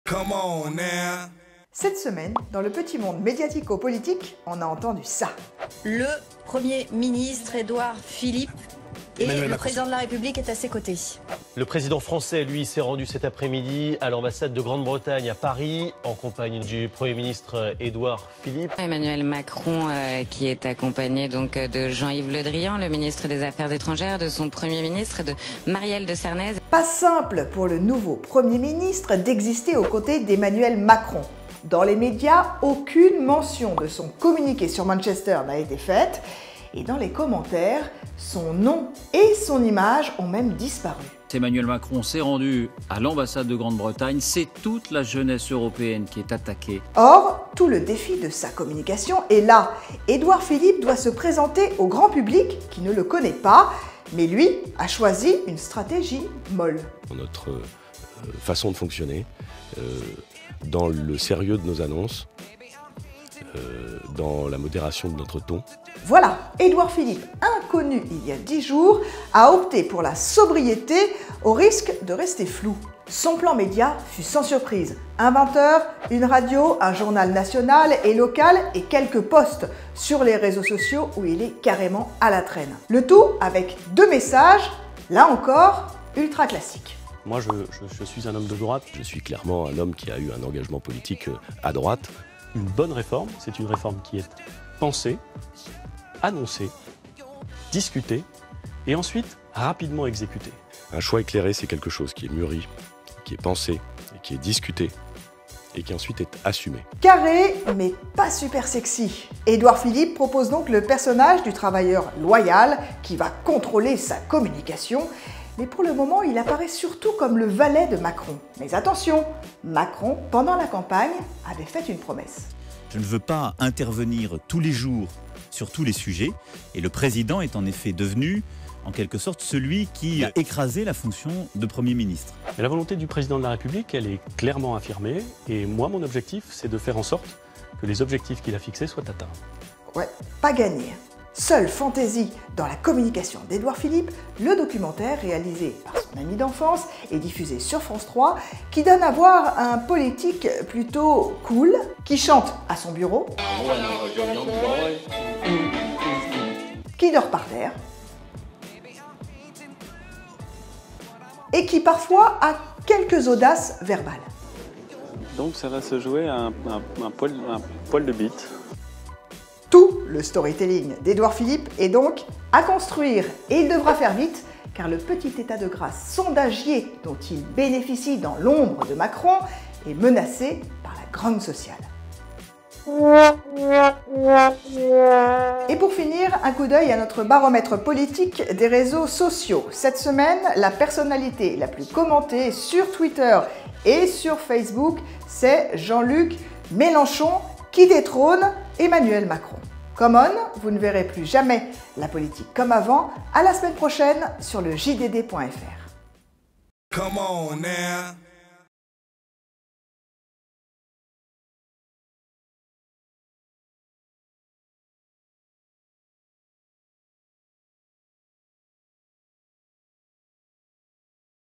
Come on now. Cette semaine, dans le petit monde médiatico-politique, on a entendu ça. Le Premier ministre Édouard Philippe et Emmanuel le Macron. président de la République est à ses côtés. Le président français, lui, s'est rendu cet après-midi à l'ambassade de Grande-Bretagne à Paris, en compagnie du Premier ministre Édouard Philippe. Emmanuel Macron qui est accompagné donc de Jean-Yves Le Drian, le ministre des Affaires étrangères, de son Premier ministre, de Marielle de Sarnez. Pas simple pour le nouveau Premier ministre d'exister aux côtés d'Emmanuel Macron. Dans les médias, aucune mention de son communiqué sur Manchester n'a été faite. Et dans les commentaires, son nom et son image ont même disparu. Emmanuel Macron s'est rendu à l'ambassade de Grande-Bretagne, c'est toute la jeunesse européenne qui est attaquée. Or, tout le défi de sa communication est là. Édouard Philippe doit se présenter au grand public qui ne le connaît pas, mais lui a choisi une stratégie molle. Dans notre façon de fonctionner, dans le sérieux de nos annonces, dans la modération de notre ton. Voilà, Édouard Philippe, inconnu il y a 10 jours, a opté pour la sobriété au risque de rester flou. Son plan média fut sans surprise. Un 20h, une radio, un journal national et local et quelques posts sur les réseaux sociaux où il est carrément à la traîne. Le tout avec 2 messages, là encore, ultra classiques. Moi, je suis un homme de droite. Je suis clairement un homme qui a eu un engagement politique à droite. Une bonne réforme, c'est une réforme qui est pensée, annoncée, discutée et ensuite rapidement exécutée. Un choix éclairé, c'est quelque chose qui est mûri, qui est pensé, et qui est discuté et qui ensuite est assumé. Carré, mais pas super sexy. Édouard Philippe propose donc le personnage du travailleur loyal qui va contrôler sa communication. Mais pour le moment, il apparaît surtout comme le valet de Macron. Mais attention, Macron, pendant la campagne, avait fait une promesse. Je ne veux pas intervenir tous les jours sur tous les sujets. Et le président est en effet devenu, en quelque sorte, celui qui a écrasé la fonction de Premier ministre. Mais la volonté du président de la République, elle est clairement affirmée. Et moi, mon objectif, c'est de faire en sorte que les objectifs qu'il a fixés soient atteints. Ouais, pas gagné. Seule fantaisie dans la communication d'Édouard Philippe, le documentaire réalisé par son ami d'enfance et diffusé sur France 3 qui donne à voir un politique plutôt cool qui chante à son bureau, qui dort par terre et qui parfois a quelques audaces verbales. Donc ça va se jouer à un poil de bite. Tout le storytelling d'Édouard Philippe est donc à construire et il devra faire vite car le petit état de grâce sondagier dont il bénéficie dans l'ombre de Macron est menacé par la grogne sociale. Et pour finir, un coup d'œil à notre baromètre politique des réseaux sociaux. Cette semaine, la personnalité la plus commentée sur Twitter et sur Facebook, c'est Jean-Luc Mélenchon qui détrône Emmanuel Macron. Come on, vous ne verrez plus jamais la politique comme avant. À la semaine prochaine sur le JDD.fr. Come on now.